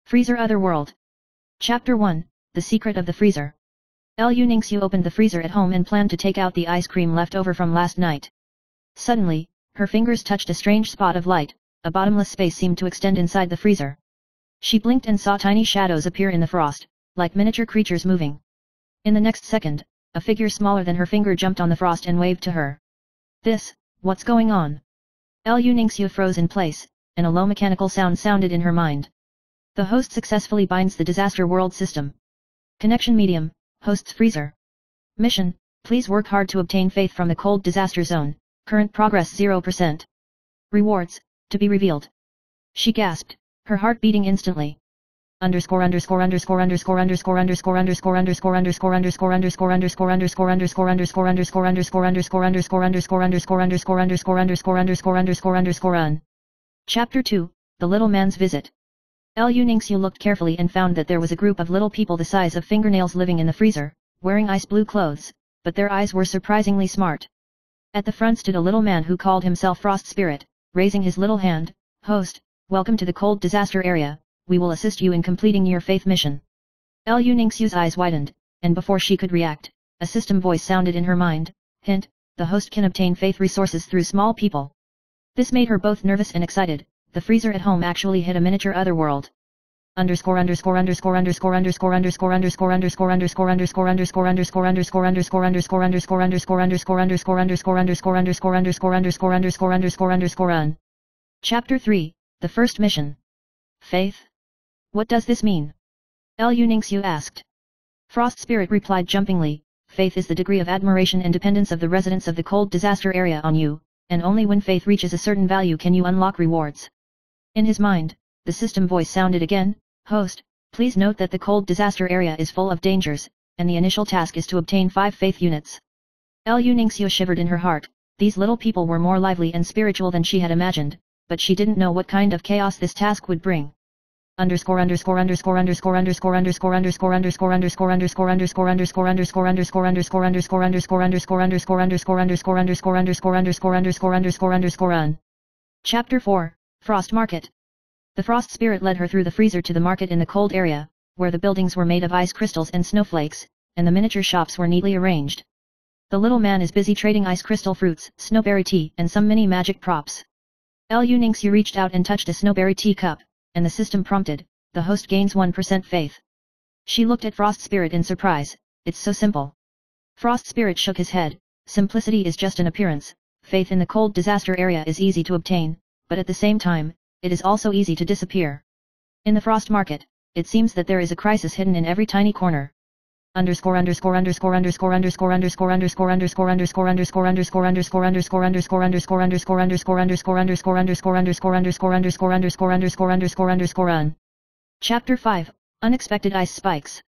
Freezer Otherworld. Chapter 1, The Secret of the Freezer. Liu Ningxiu opened the freezer at home and planned to take out the ice cream left over from last night. Suddenly, her fingers touched a strange spot of light. A bottomless space seemed to extend inside the freezer. She blinked and saw tiny shadows appear in the frost, like miniature creatures moving. In the next second, a figure smaller than her finger jumped on the frost and waved to her. What's going on? Liu Ningxiu froze in place, and a low mechanical sound sounded in her mind. The host successfully binds the disaster world system. Connection medium, host's freezer. Mission, please work hard to obtain faith from the cold disaster zone, current progress 0%. Rewards, to be revealed. She gasped, her heart beating instantly. Chapter 2, The Little Man's Visit. Liu Ningxiu looked carefully and found that there was a group of little people the size of fingernails living in the freezer, wearing ice blue clothes, but their eyes were surprisingly smart. At the front stood a little man who called himself Frost Spirit, raising his little hand. Host, welcome to the cold disaster area, we will assist you in completing your faith mission. Liu Ningxiu's eyes widened, and before she could react, a system voice sounded in her mind. Hint, the host can obtain faith resources through small people. This made her both nervous and excited. The freezer at home actually hid a miniature otherworld. Chapter 3, The First Mission. Faith? What does this mean? Liu Ningxiu asked. Frost Spirit replied jumpingly, faith is the degree of admiration and dependence of the residents of the cold disaster area on you, and only when faith reaches a certain value can you unlock rewards. In his mind, the system voice sounded again. Host, please note that the cold disaster area is full of dangers, and the initial task is to obtain 5 faith units. Liu Ningxiu shivered in her heart. These little people were more lively and spiritual than she had imagined, but she didn't know what kind of chaos this task would bring. Chapter 4, Frost Market. The Frost Spirit led her through the freezer to the market in the cold area, where the buildings were made of ice crystals and snowflakes, and the miniature shops were neatly arranged. The little man is busy trading ice crystal fruits, snowberry tea, and some mini magic props. Liu Ningxiu reached out and touched a snowberry tea cup, and the system prompted, the host gains 1% faith. She looked at Frost Spirit in surprise. It's so simple. Frost Spirit shook his head. Simplicity is just an appearance. Faith in the cold disaster area is easy to obtain, but at the same time, it is also easy to disappear. In the Frost Market, it seems that there is a crisis hidden in every tiny corner. Chapter 5, Unexpected Ice Spikes.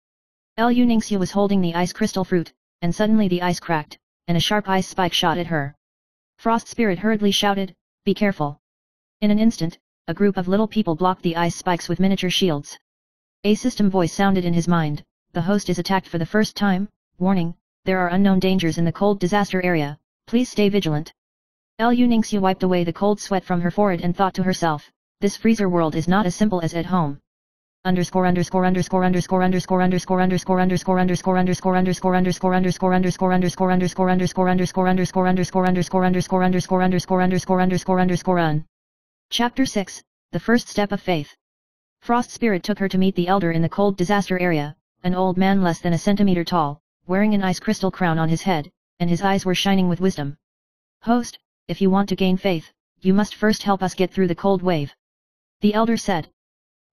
Liu Ningxiu was holding the ice crystal fruit, and suddenly the ice cracked, and a sharp ice spike shot at her. Frost Spirit hurriedly shouted, "Be careful!" In an instant, a group of little people blocked the ice spikes with miniature shields. A system voice sounded in his mind. The host is attacked for the first time. Warning, there are unknown dangers in the cold disaster area. Please stay vigilant. Liu Ningxiu wiped away the cold sweat from her forehead and thought to herself, this freezer world is not as simple as at home. Chapter 6, The First Step of Faith. Frost Spirit took her to meet the elder in the cold disaster area, an old man less than a centimeter tall, wearing an ice crystal crown on his head, and his eyes were shining with wisdom. Host, if you want to gain faith, you must first help us get through the cold wave. The elder said.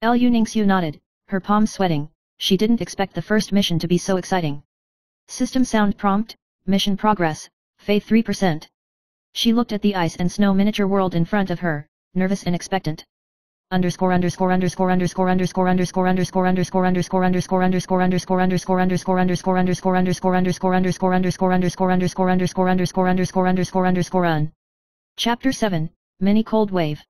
Liu Ningxiu nodded, her palms sweating. She didn't expect the first mission to be so exciting. System sound prompt, mission progress, faith 3%. She looked at the ice and snow miniature world in front of her, nervous and expectant. Chapter 7, Mini Cold Wave.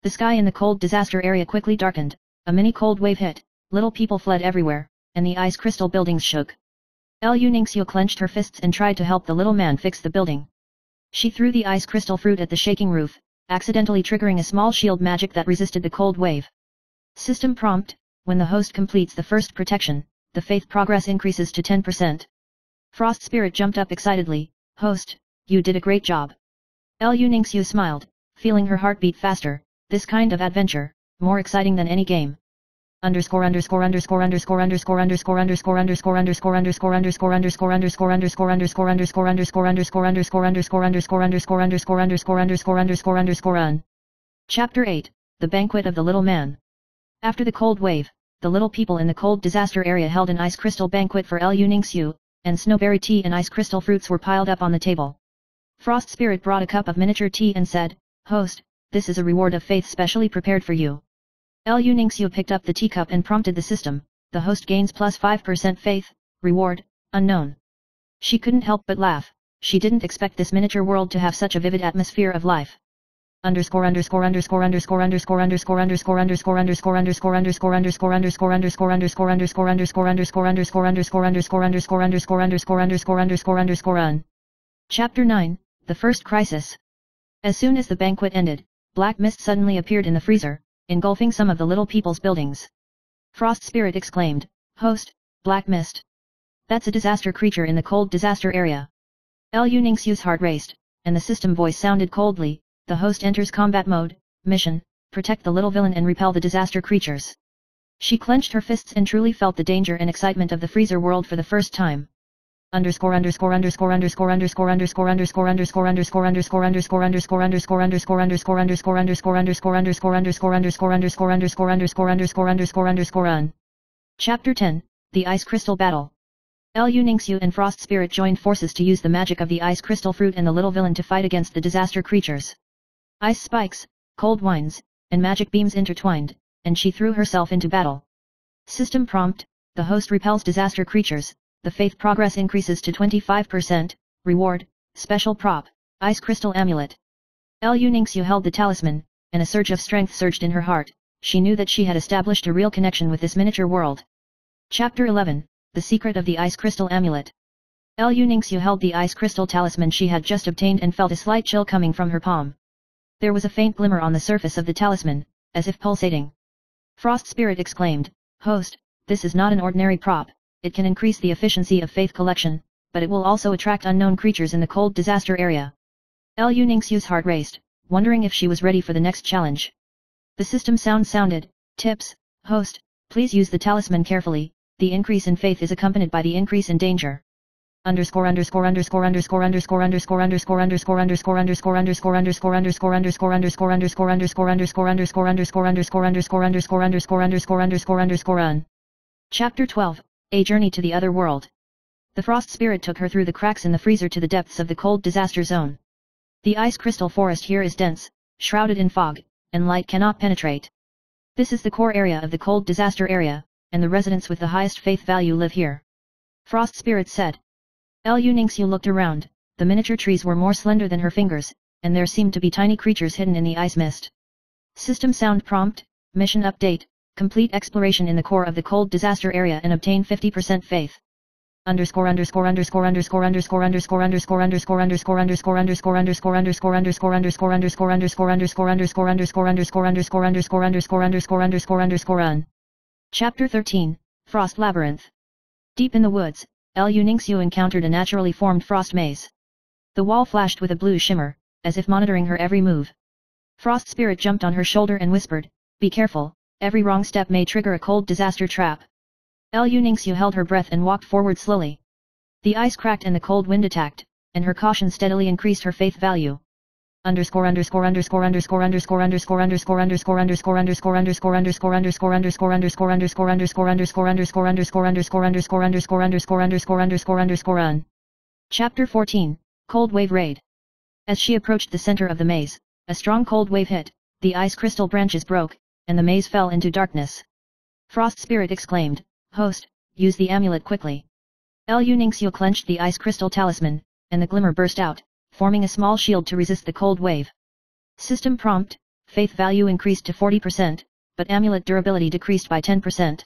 The sky in the cold disaster area quickly darkened. A mini cold wave hit, little people fled everywhere, and the ice crystal buildings shook. Liu Ningxiu clenched her fists and tried to help the little man fix the building. She threw the ice crystal fruit at the shaking roof, accidentally triggering a small shield magic that resisted the cold wave. System prompt, When the host completes the first protection, the faith progress increases to 10%. Frost Spirit jumped up excitedly. Host, you did a great job. Lu Ningxiu smiled, feeling her heart beat faster. This kind of adventure, more exciting than any game. Chapter 8, The Banquet of the Little Man. After the cold wave, the little people in the cold disaster area held an ice crystal banquet for Lu Ningxiu, and snowberry tea and ice crystal fruits were piled up on the table. Frost Spirit brought a cup of miniature tea and said, Host, this is a reward of faith specially prepared for you. Lu Ningxiu picked up the teacup and prompted the system. The host gains plus 5% faith, reward, unknown. She couldn't help but laugh. She didn't expect this miniature world to have such a vivid atmosphere of life. Chapter 9, The First Crisis. As soon as the banquet ended, black mist suddenly appeared in the freezer, engulfing some of the little people's buildings. Frost Spirit exclaimed, Host, black mist. That's a disaster creature in the cold disaster area. Lu Ningxiu's heart raced, and the system voice sounded coldly. The host enters combat mode, mission, protect the little villain and repel the disaster creatures. She clenched her fists and truly felt the danger and excitement of the freezer world for the first time. Chapter 10, The Ice Crystal Battle. Lu Ningxiu and Frost Spirit joined forces to use the magic of the ice crystal fruit and the little villain to fight against the disaster creatures. Ice spikes, cold winds, and magic beams intertwined, and she threw herself into battle. System prompt, the host repels disaster creatures, the faith progress increases to 25%, reward, special prop, ice crystal amulet. Lu Ningxiu held the talisman, and a surge of strength surged in her heart. She knew that she had established a real connection with this miniature world. Chapter 11, The Secret of the Ice Crystal Amulet. Lu Ningxiu held the ice crystal talisman she had just obtained and felt a slight chill coming from her palm. There was a faint glimmer on the surface of the talisman, as if pulsating. Frost Spirit exclaimed, Host, this is not an ordinary prop. It can increase the efficiency of faith collection, but it will also attract unknown creatures in the cold disaster area. Lu Ningxiu's heart raced, wondering if she was ready for the next challenge. The system sounded, Tips, Host, please use the talisman carefully. The increase in faith is accompanied by the increase in danger. Chapter 14, Chapter 12, A Journey to the Otherworld. The Frost Spirit took her through the cracks in the freezer to the depths of the cold disaster zone. The ice crystal forest here is dense, shrouded in fog, and light cannot penetrate. This is the core area of the cold disaster area, and the residents with the highest faith value live here. Frost Spirit said. Lu Ningxiu looked around. The miniature trees were more slender than her fingers, and there seemed to be tiny creatures hidden in the ice mist. System sound prompt, mission update, complete exploration in the core of the cold disaster area and obtain 50% faith. Chapter 13, Frost Labyrinth. Deep in the woods, Lu Ningxiu encountered a naturally formed frost maze. The wall flashed with a blue shimmer, as if monitoring her every move. Frost Spirit jumped on her shoulder and whispered, Be careful, every wrong step may trigger a cold disaster trap. Lu Ningxiu held her breath and walked forward slowly. The ice cracked and the cold wind attacked, and her caution steadily increased her faith value. Chapter 14, Cold Wave Raid. As she approached the center of the maze, a strong cold wave hit, the ice crystal branches broke, and the maze fell into darkness. Frost Spirit exclaimed, Host, use the amulet quickly. Lu Ningxiu clenched the ice crystal talisman, and the glimmer burst out, forming a small shield to resist the cold wave. System prompt, faith value increased to 40%, but amulet durability decreased by 10%.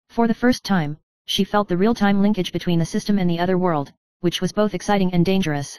For the first time, she felt the real-time linkage between the system and the other world, which was both exciting and dangerous.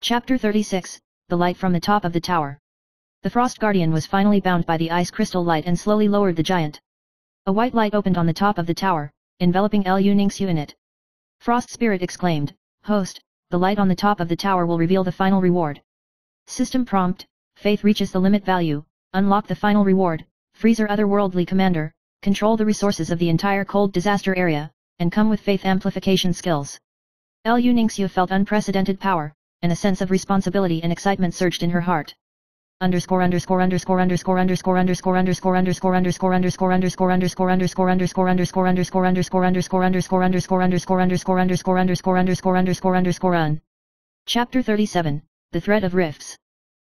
Chapter 36, The Light from the Top of the Tower. The Frost Guardian was finally bound by the ice crystal light and slowly lowered the giant. A white light opened on the top of the tower, enveloping Lu Ningxiu in it. Frost Spirit exclaimed, "Host, the light on the top of the tower will reveal the final reward." System prompt: Faith reaches the limit value, unlock the final reward, Freezer Otherworldly Commander, control the resources of the entire cold disaster area, and come with faith amplification skills. Lu Ningxiu felt unprecedented power, and a sense of responsibility and excitement surged in her heart. Chapter 37, The Thread of Rifts.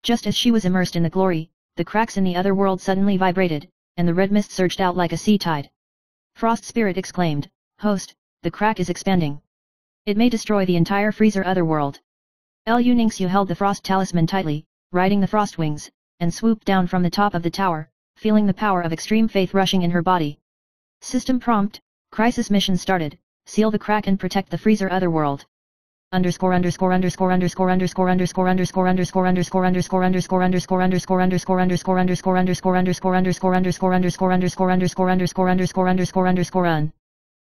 Just as she was immersed in the glory, the cracks in the other world suddenly vibrated, and the red mist surged out like a sea tide. Frost Spirit exclaimed, "Host, the crack is expanding. It may destroy the entire Freezer Otherworld." Lu Ningxiu held the Frost Talisman tightly, riding the frost wings, and swooped down from the top of the tower, feeling the power of extreme faith rushing in her body. System prompt: Crisis mission started, seal the crack and protect the Freezer Otherworld.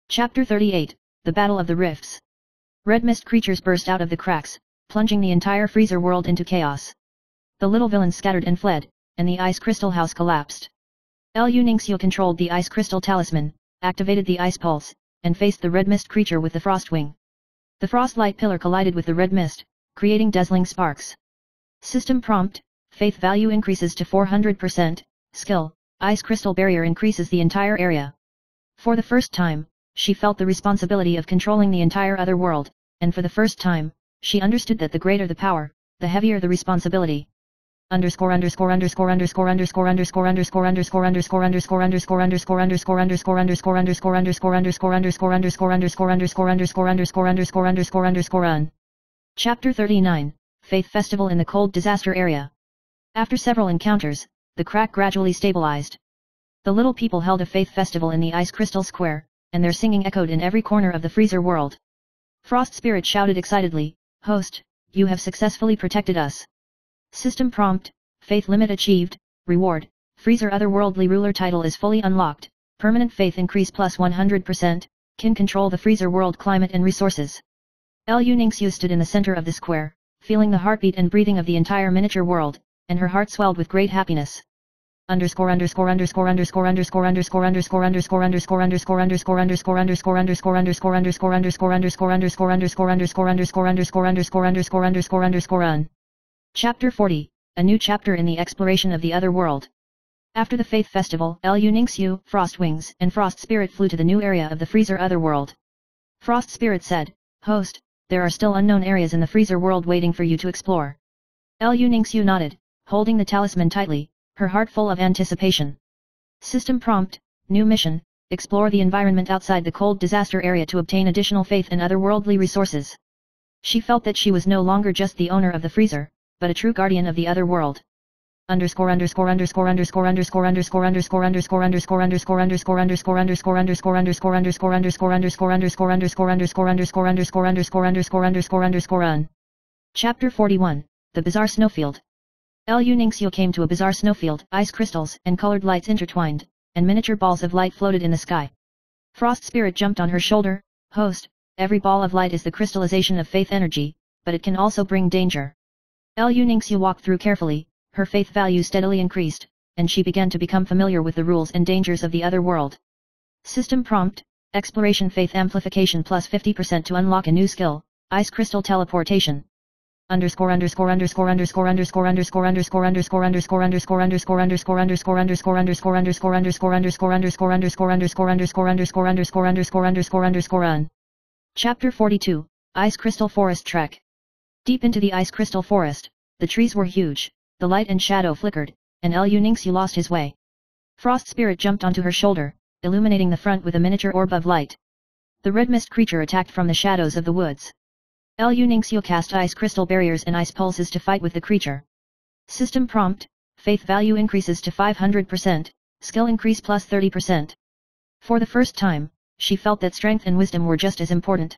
Chapter 38, The Battle of the Rifts. Red mist creatures burst out of the cracks, plunging the entire freezer world into chaos. The little villains scattered and fled, and the ice crystal house collapsed. Lu Ningxiu controlled the ice crystal talisman, activated the ice pulse, and faced the red mist creature with the frost wing. The frost light pillar collided with the red mist, creating dazzling sparks. System prompt: Faith value increases to 400%, skill, ice crystal barrier increases the entire area. For the first time, she felt the responsibility of controlling the entire other world, and for the first time, she understood that the greater the power, the heavier the responsibility. Chapter 39, Faith Festival in the Cold Disaster Area. After several encounters, the crack gradually stabilized. The little people held a faith festival in the ice crystal square, and their singing echoed in every corner of the freezer world. Frost Spirit shouted excitedly, "Host, you have successfully protected us." System prompt: Faith limit achieved, reward, Freezer Otherworldly Ruler title is fully unlocked, permanent faith increase plus 100%, can control the freezer world climate and resources. Lu Ningxiu stood in the center of the square, feeling the heartbeat and breathing of the entire miniature world, and her heart swelled with great happiness. Chapter 40, A New Chapter in the Exploration of the Other World. After the Faith Festival, Lu Ningxiu, Frostwings, and Frost Spirit flew to the new area of the Freezer Otherworld. Frost Spirit said, "Host, there are still unknown areas in the Freezer world waiting for you to explore." Lu Ningxiu nodded, holding the talisman tightly, her heart full of anticipation. System prompt: New mission, explore the environment outside the cold disaster area to obtain additional faith and otherworldly resources. She felt that she was no longer just the owner of the freezer, but a true guardian of the other world. Chapter 41, The Bizarre Snowfield. Lu Ningxiu came to a bizarre snowfield, ice crystals and colored lights intertwined, and miniature balls of light floated in the sky. Frost Spirit jumped on her shoulder, "Host, every ball of light is the crystallization of faith energy, but it can also bring danger." Lu Ningxiu walked through carefully, her faith value steadily increased, and she began to become familiar with the rules and dangers of the other world. System prompt: Exploration faith amplification plus 50% to unlock a new skill, ice crystal teleportation. Chapter 42, Ice Crystal Forest Trek. Deep into the ice crystal forest, the trees were huge, the light and shadow flickered, and Lu Ningxiu lost his way. Frost Spirit jumped onto her shoulder, illuminating the front with a miniature orb of light. The red mist creature attacked from the shadows of the woods. Lu Ningxiu cast ice crystal barriers and ice pulses to fight with the creature. System prompt: Faith value increases to 500%, skill increase plus 30%. For the first time, she felt that strength and wisdom were just as important.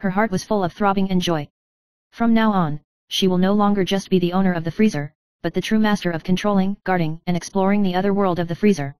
Her heart was full of throbbing and joy. From now on, she will no longer just be the owner of the freezer, but the true master of controlling, guarding, and exploring the other world of the freezer.